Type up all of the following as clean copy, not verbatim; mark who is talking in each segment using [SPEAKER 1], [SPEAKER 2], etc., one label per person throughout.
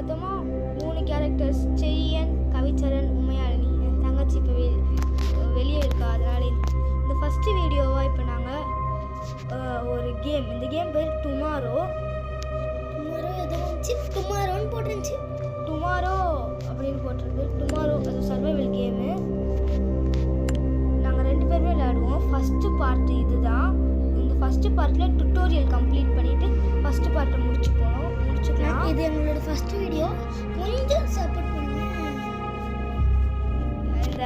[SPEAKER 1] மொத்தமாக 3 கேரக்டர்ஸ், செழியன், கவிச்சரன், உமையாளினி. என் தங்கச்சி இப்போ வெளியே இருக்கா. அதனால் இந்த ஃபஸ்ட்டு வீடியோவாக இப்போ நாங்கள் ஒரு கேம், இந்த கேம் பேர் டுமாரோ
[SPEAKER 2] ஏதோ டுமாரோன்னு போட்டுருந்துச்சு.
[SPEAKER 1] டுமாரோ அப்படின்னு போட்டிருக்கு. டுமாரோ அது சர்வைவல் கேமு. நாங்கள் 2 பேருமே விளையாடுவோம். ஃபஸ்ட்டு பார்ட் இதுதான். இந்த ஃபஸ்ட்டு பார்ட்டில் டுட்டோரியல் கம்ப்ளீட் பண்ணிவிட்டு ஃபஸ்ட்டு பார்ட்டை முடிச்சுக்கலாம்.
[SPEAKER 2] இது எங்களோட ஃபஸ்ட்டு வீடியோ. கொஞ்சம் சப்போர்ட் பண்ணுங்க.
[SPEAKER 1] இந்த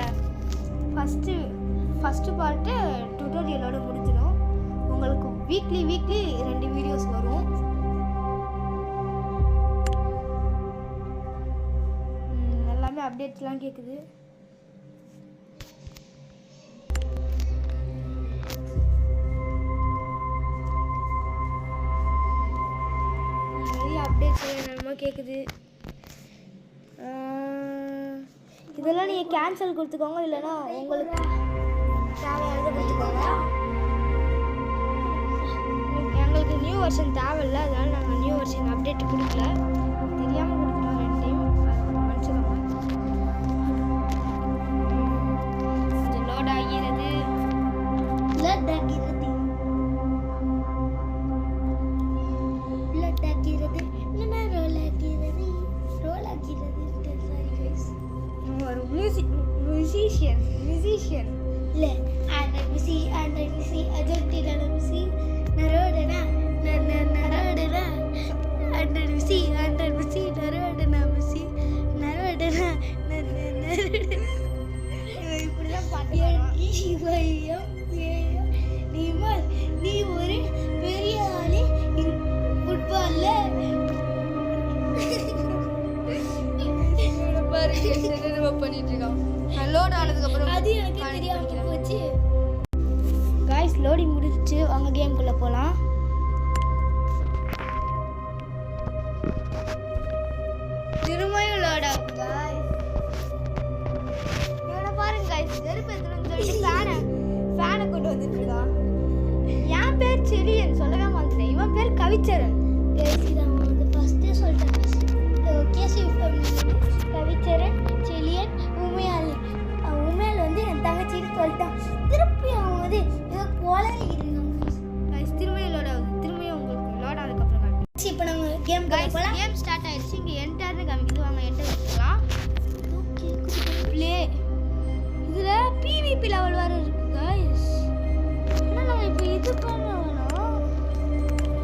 [SPEAKER 1] ஃபஸ்ட்டு பார்ட்டு டுட்டோரியலோடு முடிஞ்சிடும். உங்களுக்கு வீக்லி 2 வீடியோஸ் வரும். எல்லாமே அப்டேட்ஸ்லாம் கேட்குது. நிறைய அப்டேட்ஸ் என்னென்னமோ கேட்குது. இதெல்லாம் நீங்கள் கேன்சல் கொடுத்துக்கோங்க, இல்லைன்னா உங்களுக்கு தேவையானதை கொடுத்துக்கோங்க. எங்களுக்கு நியூ வெர்ஷன் தேவையில்லை, அதனால் நாங்கள் நியூ வெர்ஷன் அப்டேட் கொடுக்கல. தெரியாமல் கொடுத்துட்டோம் 2 டைம். மன்னிச்சுக்கோங்க. கொஞ்சம் லோட் ஆகிறது. ஒரு மியூசிஷியன்
[SPEAKER 2] இல்ல ஆண்ட்ராய்ட் மியூசி அஜெக்டிவ் மியூசி நரோடனா நரோடனா ஆண்ட்ராய்ட் மியூசி நரோடனா மியூசி நரோடனா
[SPEAKER 1] இப்படிதான் பாட்டு.
[SPEAKER 2] நீ ஒரு பெரிய ஆளு ஃபுட்பால்ல
[SPEAKER 1] பண்ணிட்டு இருக்கோம். லோட் ஆனதுக்கு அப்புறம்
[SPEAKER 2] அது எனக்கு தெரியாம போச்சு.
[SPEAKER 1] गाइस லோடிங் முடிஞ்சிச்சு. வாங்க கேம்க்குள்ள போலாம். திரும்பியும் லோட் ஆகுது गाइस. இவனை பாருங்க गाइस, செருப்பு எடுத்துன்னு சொல்லி ஃபேனை கொண்டு வந்துட்டு இருக்கான். என் பேர் செழியன் சொல்லவே மாட்டேன். இவன் பேர் கவிச்சரன்.
[SPEAKER 2] இதான் வந்து ஃபர்ஸ்டே சொல்லிட்டேன். கேசி கவிச்சரன், செழியன், உமையாளி. உமையால் வந்து என் தங்கச்சின்னு சொல்லிட்டான். திருப்பி அவன் வந்து ஏதோ கோலரிக்கிட்டு இருக்காங்க.
[SPEAKER 1] गाइस திரும்பியும் லோட் ஆகுது. திரும்பியும் உங்களுக்கு லோட் ஆனதுக்கு அப்புறம்
[SPEAKER 2] இப்போ நம்ம கேம் போலாம்.
[SPEAKER 1] கேம் ஸ்டார்ட் ஆயிடுச்சு. இங்கே என்டர்னு காமிக்குது. வாங்க என்டர் கொடுக்கலாம். ப்ளே. இதில் PVP லெவல் வேறு இருக்கு गाइस. ஆனால் நம்ம இப்போ இது பண்ண வேணாம்.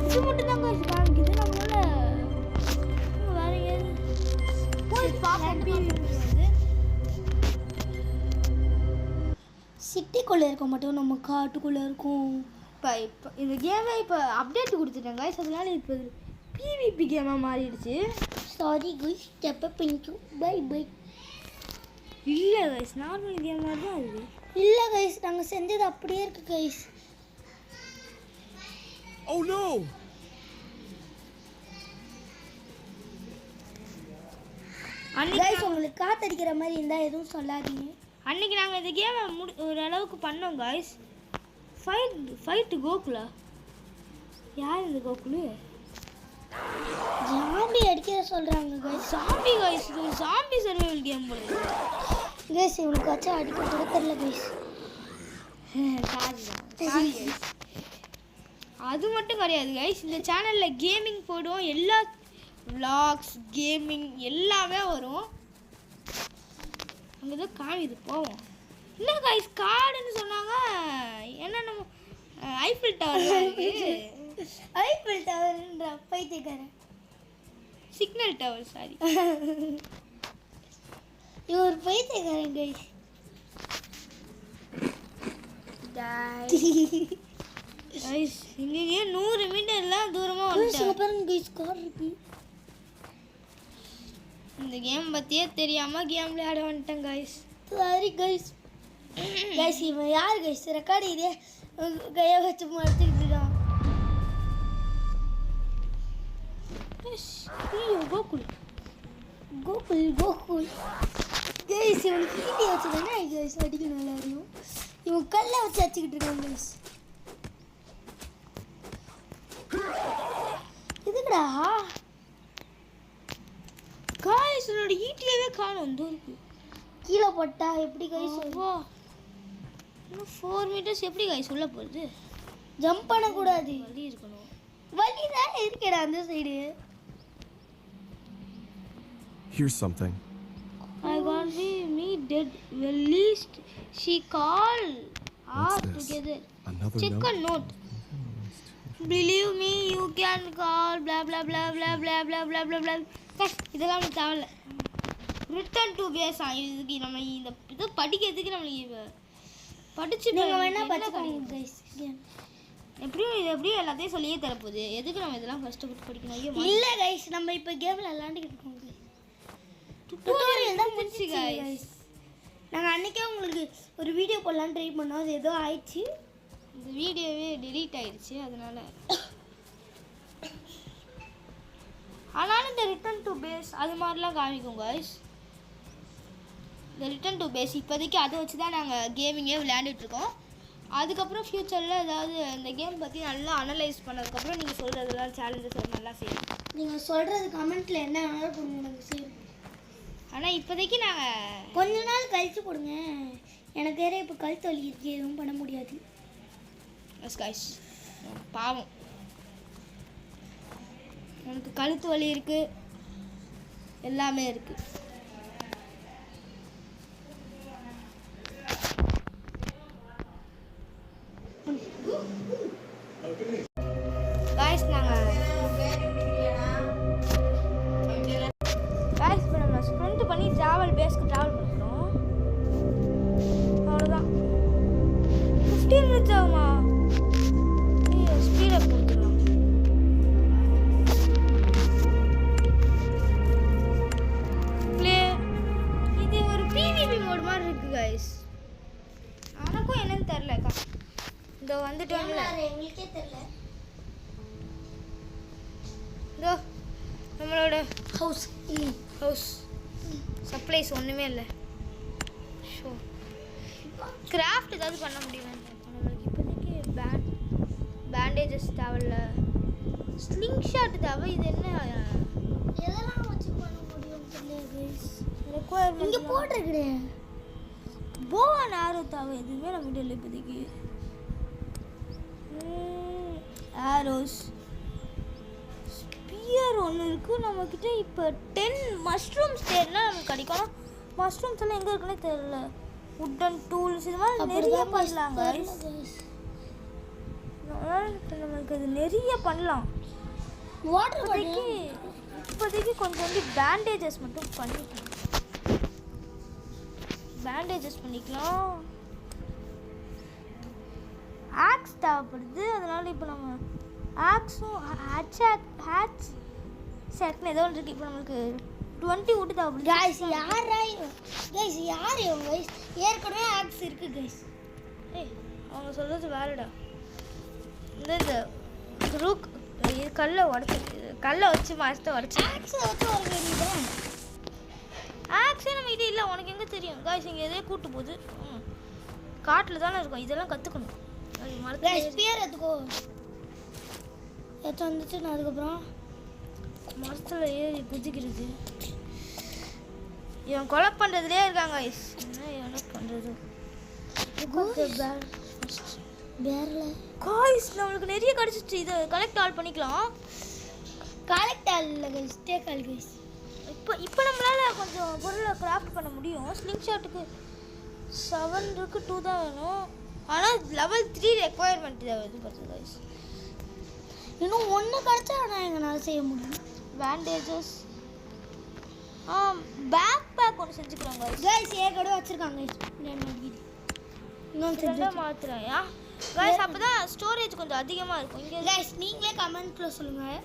[SPEAKER 1] இது மட்டும் தான் गाइस காமிக்குது. நம்மளால வேற ஏது போய் பார்ப்போம். PVP வந்து
[SPEAKER 2] சிட்டிக்குள்ளே இருக்க மாட்டோம், நம்ம காட்டுக்குள்ளே இருக்கும்.
[SPEAKER 1] இப்போ இந்த கேமை இப்போ அப்டேட் கொடுத்துட்டேன் गाइस. அதனால இப்போ PVP கேமாக மாறிடுச்சு.
[SPEAKER 2] சாரி guys, ஸ்டெப் பண்ணிட்டு பை பை.
[SPEAKER 1] இல்லை गाइस, நார்மல் கேம் மாதிரி தான் இது.
[SPEAKER 2] இல்லை guys, நாங்கள் செஞ்சது அப்படியே இருக்கு guys.
[SPEAKER 3] Oh no!
[SPEAKER 2] guys, உங்களுக்கு காத்தடிக்கிற மாதிரி இருந்தால் எதுவும் சொல்லாதீங்க.
[SPEAKER 1] அன்னைக்கு நாங்கள் இந்த கேமை ஓரளவுக்கு பண்ணோம் गाइस. ஃபைட் கோகுலா. யார் இந்த கோகுலு?
[SPEAKER 2] ஜாம்பி அடிக்கிற சொல்கிறாங்க guys.
[SPEAKER 1] சாம்பி गाइस, இது ஒரு சாம்பி சர்வைவல் கேம் போல.
[SPEAKER 2] guys, இவனுக்கு வச்சா அடிக்க கூட தெரியல guys.
[SPEAKER 1] Sorry guys. அது மட்டும் கிடையாது गाइस. இந்த சேனலில் கேமிங் போடுவோம். எல்லா vlogs, கேமிங் எல்லாமே வரும். அங்கே தான் காமிது போவோம். இல்லை गाइस, காடுன்னு சொன்னாங்க. என்ன நம்ம ஐஃபில் டவர் இருக்கு.
[SPEAKER 2] ஐபிஎல் டவர்ன்ற பைத்தியக்காரன்.
[SPEAKER 1] Signal tower, sorry.
[SPEAKER 2] இவர் பைத்தியக்காரன் guys.
[SPEAKER 1] गाइस இங்கே 100 மீட்டர்லாம் தூரமாக வந்துட்டோம்.
[SPEAKER 2] பாருங்க guys, கார் இருக்கு.
[SPEAKER 1] இந்த கேம் பற்றியே தெரியாமல் கேம் விளையாட வந்துட்டேன் गाइस.
[SPEAKER 2] Sorry guys. guys, இவன் யார் guys? ரெக்கார்டு இதே கையை வச்சு மறைச்சிக்கிட்டு இருக்கான்.
[SPEAKER 1] கோகுல்
[SPEAKER 2] guys, இவனுக்கு கீட்டி வச்சு தானே guys அடிக்கணும் எல்லாரையும். இவன் கல்லை வச்சு அடிச்சுக்கிட்டு இருக்கான் guys. இதுக்குடா
[SPEAKER 1] காய்ஸ் என்னோட ஈட்டியவே காணும் இந்த இருக்கு
[SPEAKER 2] கீழே போட்டா எப்படி கைஸ்
[SPEAKER 1] வா இன்னும் 4 மீட்டர்ஸ் எப்படி காய்ஸ் உள்ள போகுது
[SPEAKER 2] ஜம்ப் பண்ணக்கூடாது
[SPEAKER 1] வலி இருக்கணும்
[SPEAKER 2] வலி தான் இருக்கடா அந்த side
[SPEAKER 3] Here's something.
[SPEAKER 1] I got me dead. Well, least she called
[SPEAKER 3] What's
[SPEAKER 1] us
[SPEAKER 3] this?
[SPEAKER 1] together.
[SPEAKER 3] Another
[SPEAKER 1] Check
[SPEAKER 3] note?
[SPEAKER 1] a note. Believe me, you can call blah blah blah blah blah blah blah blah blah. இதெல்லாம் நமக்கு தேவையில்ல. Return to base இதுக்கு நம்ம இந்த இது படிக்கிறதுக்கு நம்மளுக்கு படிச்சு
[SPEAKER 2] நீங்க வேணா படிச்சுக்கோங்க கைஸ்
[SPEAKER 1] எப்படியும் எல்லாத்தையும் சொல்லியே தரப்போகுது எதுக்கு நம்ம இதெல்லாம் கஷ்டப்பட்டு படிக்கணும் ஐயோ
[SPEAKER 2] இல்ல கைஸ் நம்ம இப்போ கேம்ல விளையாண்டுக்கிட்டு இருக்கோம் டுட்டோரியல் தான் முடிஞ்சிச்சு கைஸ் நாங்கள் அன்னைக்கே உங்களுக்கு ஒரு வீடியோ போடலான்னு ட்ரை பண்ணோம் அது ஏதோ ஆயிடுச்சு
[SPEAKER 1] இந்த வீடியோவே டெலீட் ஆயிடுச்சு அதனால ஆனாலும் இந்த ரிட்டர்ன் டு பேஸ் அது மாதிரிலாம் காமிக்கும் கைஸ் இந்த ரிட்டர்ன் டு பேஸ் இப்போதைக்கு அதை வச்சு தான் நாங்கள் கேமிங்கே விளையாண்டுட்ருக்கோம் அதுக்கப்புறம் ஃப்யூச்சரில் ஏதாவது இந்த கேம் பற்றி நல்லா அனலைஸ் பண்ணதுக்கப்புறம் நீங்கள் சொல்கிறதெல்லாம் சேலஞ்சஸ் நல்லா செய்யணும்
[SPEAKER 2] நீங்கள் சொல்கிறது கமெண்ட்டில் என்ன வேணாலும் பண்ணுங்க சரி
[SPEAKER 1] ஆனால் இப்போதைக்கு நாங்கள்
[SPEAKER 2] கொஞ்ச நாள் கழிச்சு போடுங்க எனக்கு வேற இப்போ கழுத்து வலி இருக்கு எதுவும் பண்ண முடியாது
[SPEAKER 1] எஸ் கைஸ் பாவம் எனக்கு கழுத்து வலி இருக்குது எல்லாமே இருக்குது கைஸ் நாங்கள் கைஸ் இப்போ நம்ம ஸ்ப்ரிண்ட் பண்ணி பேஸ்க்கு ட்ராவல் பண்ணுறோம் அவ்வளோதான் 15 minutes ஆகுமா ஸ்பீடை கொடுத்துடலாம் ப்ளே இது ஒரு பிவிபி மோட் மாதிரி இருக்குது கைஸ் எனக்கும் என்னன்னு தெரிலக்கா இந்த வந்துட்டோம்ல
[SPEAKER 2] எங்களுக்கே தெரியல
[SPEAKER 1] இதோ நம்மளோட
[SPEAKER 2] ஹவுஸ்
[SPEAKER 1] சப்ளைஸ் ஒன்றுமே இல்லை ஷோ கிராஃப்ட் ஏதாவது பண்ண முடியும் நம்மளுக்கு இப்போதைக்கு பேண்டேஜஸ் தேவையில்ல ஸ்லிங் ஷாட் தேவை இது என்ன
[SPEAKER 2] எதெல்லாம் வச்சு பண்ண முடியும் தெரியல
[SPEAKER 1] ரெக்குவயர்மெண்ட்
[SPEAKER 2] இங்கே போட்டிருக்குது
[SPEAKER 1] போ அண்ட் ஆரோ தேவை எதுவுமே நம்மகிட்ட இல்லை இப்போதைக்கு ஆரோஸ் ஸ்பியர் ஒன்று இருக்குது நம்மக்கிட்ட இப்போ 10 மஷ்ரூம்ஸ் தேடினா நமக்கு கிடைக்கும் மஷ்ரூம்ஸ் எல்லாம் எங்கே இருக்குன்னே தெரியல உட்டன் டூல்ஸ் இது மாதிரி நிறைய பண்ணலாங்க நம்மளுக்கு அது நிறைய பண்ணலாம்
[SPEAKER 2] வாட்டர்
[SPEAKER 1] இப்போதைக்கு கொஞ்சம் பேண்டேஜஸ் மட்டும் பண்ணிக்கலாம் பண்ணிக்கலாம் ஆக்ஸ் தேவைப்படுது அதனால இப்போ நம்ம ஆக்ஸும் ஹேட்ச் செட்னு ஏதோ ஒன்று இருக்குது இப்போ நம்மளுக்கு 20 wood தேவைப்படுது
[SPEAKER 2] கைஸ் யார் இவங்க கைஸ் ஏற்கனவே ஆக்ஸ் இருக்கு கைஸ்
[SPEAKER 1] ஏய் அவங்க சொல்கிறது வேறடா இந்த ரூக் இது கல்லை வச்சு மாஸ்ட்டை உடச்சி
[SPEAKER 2] ஆக்ஸ் வச்சு ஒரு வேண்டியதான்
[SPEAKER 1] ஆக்ஸே நம்ம இது இல்லை உனக்கு எங்கே தெரியும் காய்ஸ் இங்கே எதே கூட்டு போகுது காட்டில் தானே இருக்கும் இதெல்லாம் கற்றுக்கணும்
[SPEAKER 2] கைஸ் ஸ்பியர் எடுத்துக்கோ ஏதாச்சும் வந்துச்சு நான் அதுக்கப்புறம்
[SPEAKER 1] மரத்தில் ஏறி குதிக்கிறது இவன் கொலை பண்ணுறதுலே இருக்காங்க காய்ஸ் என்ன பண்ணுறது
[SPEAKER 2] பேரில்
[SPEAKER 1] காய்ஸ் நம்மளுக்கு நிறைய கிடச்சிச்சு இதை கலெக்ட் ஆல் பண்ணிக்கலாம்
[SPEAKER 2] கலெக்ட் ஆல் இல்லை கைஸ் டேக் ஆல் கைஸ்
[SPEAKER 1] இப்போ நம்மளால் கொஞ்சம் பொருளை கிராஃப்ட் பண்ண முடியும் ஸ்லிங் ஷாட்டுக்கு 7 இருக்கு 2 தான் வேணும் ஆனால் level 3 ரெக்குவயர்மெண்ட் தேவை பார்த்து கைஸ்
[SPEAKER 2] இன்னும் ஒன்று கிடச்சா நான் எங்களால் செய்ய முடியும்
[SPEAKER 1] பேண்டேஜஸ் பேக் ஒன்று செஞ்சுக்கிறோம்
[SPEAKER 2] கைஸ் ஏற்கனவே வச்சுருக்காங்க இன்னொன்று செஞ்சு
[SPEAKER 1] மாற்றுறேன் கைஸ் அப்போ தான் ஸ்டோரேஜ் கொஞ்சம் அதிகமாக இருக்கும் இங்கே
[SPEAKER 2] கைஸ் நீங்களே கமெண்ட்டில் சொல்லுங்கள்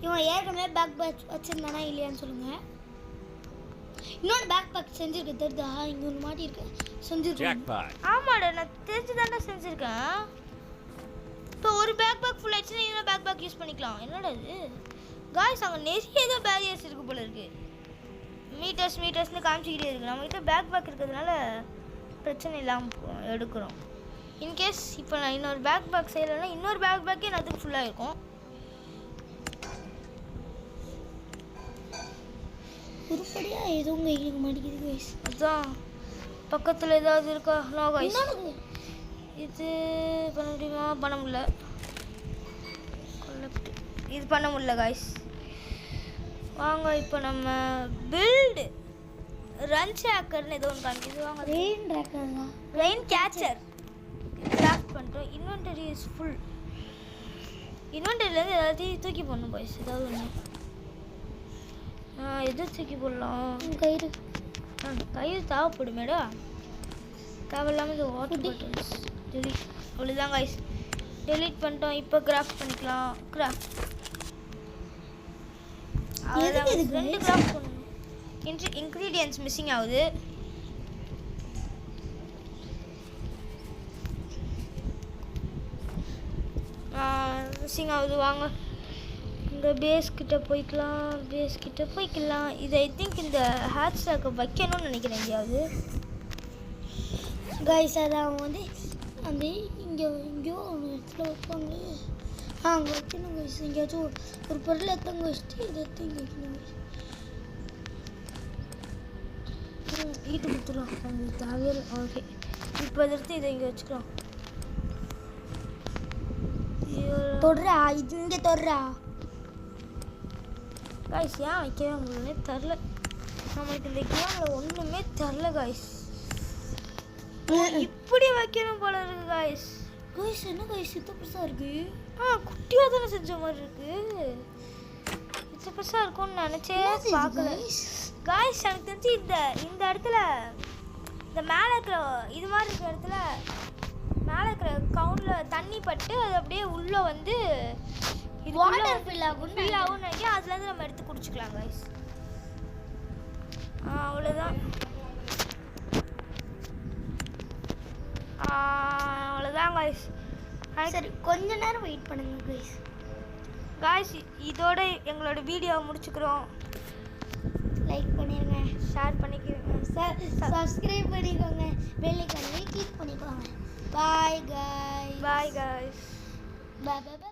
[SPEAKER 2] இவன் ஏற்கனவே பேக் வச்சுருந்தானா இல்லையான்னு சொல்லுங்கள் இன்னொன்று பேக் செஞ்சுருக்கு தெரியுதா இங்கே ஒன்று மாட்டி இருக்கு செஞ்சுருக்கேன்
[SPEAKER 1] ஆமாடா நான் தெரிஞ்சு தானே செஞ்சுருக்கேன் இப்போ ஒரு பேக் ஃபுல் ஆயிடுச்சுன்னா இன்னும் பேக் யூஸ் பண்ணிக்கலாம் என்னடா இது காய்ஸ் அங்கே நிறைய ஏதோ பேரியர்ஸ் இருக்குது போல இருக்குது மீட்டர்ஸ்னு காமிச்சிக்கிட்டே இருக்குது நம்மகிட்ட பேக் இருக்கிறதுனால பிரச்சனை இல்லாமல் எடுக்கிறோம் இன்கேஸ் இப்போ நான் இன்னொரு பேக் செய்யலைன்னா இன்னொரு பேக்கே அதுக்கு ஃபுல்லாக இருக்கும்
[SPEAKER 2] உருப்படியாக எதுவும் கைக்கு மாட்டேங்குது கைஸ்.
[SPEAKER 1] அதான் பக்கத்தில் ஏதாவது இருக்கா? No guys.
[SPEAKER 2] இன்னொன்று
[SPEAKER 1] இது பண்ண முடியுமா? பண்ண முடியல. இது பண்ண முடியல கைஸ். வாங்க இப்போ நம்ம பில்டு ரன் ஷேக்கர்னு ஏதோ ஒன்று காமிக்குது. வாங்க
[SPEAKER 2] ரெயின் ட்ராக்கர் தான்.
[SPEAKER 1] ரெயின் கேச்சர் கிராஃப்ட் பண்ணிட்டோம். Inventory is full. இன்வென்டரியிலேருந்து எல்லாத்தையும் தூக்கி போடணும் பாய்ஸ். ஏதாவது ஒன்று எது தூக்கி போடலாம்?
[SPEAKER 2] கயிறு
[SPEAKER 1] கயிறு தேவைப்படுமேடா. தேவையில்லாமல் இது வாட்டர் பாட்டில்ஸ் டெலிட். அவ்வளோதான் கைஸ், டெலிட் பண்ணிட்டோம். இப்போ கிராஃப்ட் பண்ணிக்கலாம். கிராஃப்ட் ரெண்டு கிராஃப்ட் பண்ணணும். இன்க்ரீடியன்ஸ் மிஸ்ஸிங் ஆகுது. மிஸ்ஸிங் ஆகுது. வாங்க இந்த பேஸ் கிட்ட போய்க்கலாம். இது ஐ திங்க் இந்த ஹேட் ஸ்டாக்கை வைக்கணும்னு நினைக்கிறேன் எங்கேயாவது.
[SPEAKER 2] கைஸ் அதை அவங்க வந்து அந்த எங்கேயோ ஒரு இடத்துல வைப்பாங்க. அங்கே வைக்கணும் கைஸ். எங்கேயாச்சும் ஒரு பொருளை எடுத்தாங்க வச்சுட்டு இதை எடுத்து இங்கே வைக்கணும் கைஸ்.
[SPEAKER 1] ஈட்டு கொடுத்துருவோம் உங்களுக்கு தேவையில்லை. ஓகே இப்போ இதை எடுத்து இதை இங்கே வச்சுக்கலாம்.
[SPEAKER 2] தொடுறா இது இங்கே தொடுறா.
[SPEAKER 1] காய்ஸ் ஏன் வைக்கவே முடியலன்னே தெரில. நம்மளுக்கு இந்த கேமில் ஒன்றுமே தெரில காய்ஸ். இப்படி வைக்கணும் போல இருக்கு காய்ஸ்.
[SPEAKER 2] கைஸ் என்ன கைஸ் இது பெருசாக இருக்கு.
[SPEAKER 1] குட்டியாக தானே செஞ்ச மாதிரி இருக்கு. இது பெருசாக இருக்கும்னு நினச்சே பார்க்கல காய்ஸ். எனக்கு தெரிஞ்சு இந்த இடத்துல இந்த மேலே இருக்கிற இது மாதிரி இருக்கிற இடத்துல மேலே இருக்கிற கவுண்டில் தண்ணி பட்டு அது அப்படியே உள்ளே வந்து இது
[SPEAKER 2] வாட்டர் ஃபில் ஆகும்னு
[SPEAKER 1] நினைக்கிறேன். அதுலேருந்து நம்ம எடுத்து குடிச்சிக்கலாம் கைஸ். அவ்வளோதான். அவ்வளோதான் கைஸ்.
[SPEAKER 2] சரி கொஞ்ச நேரம் வெயிட் பண்ணுங்க கைஸ்.
[SPEAKER 1] காய்ஸ் இதோட எங்களோட வீடியோவை முடிச்சுக்கிறோம்.
[SPEAKER 2] லைக் பண்ணிடுங்க,
[SPEAKER 1] ஷேர் பண்ணிக்கிறோங்க,
[SPEAKER 2] சப்ஸ்கிரைப் பண்ணிக்கோங்க, பெல் ஐகானை கிளிக் பண்ணிக்கோங்க. Bye guys.
[SPEAKER 1] Bye guys.
[SPEAKER 2] பாய்.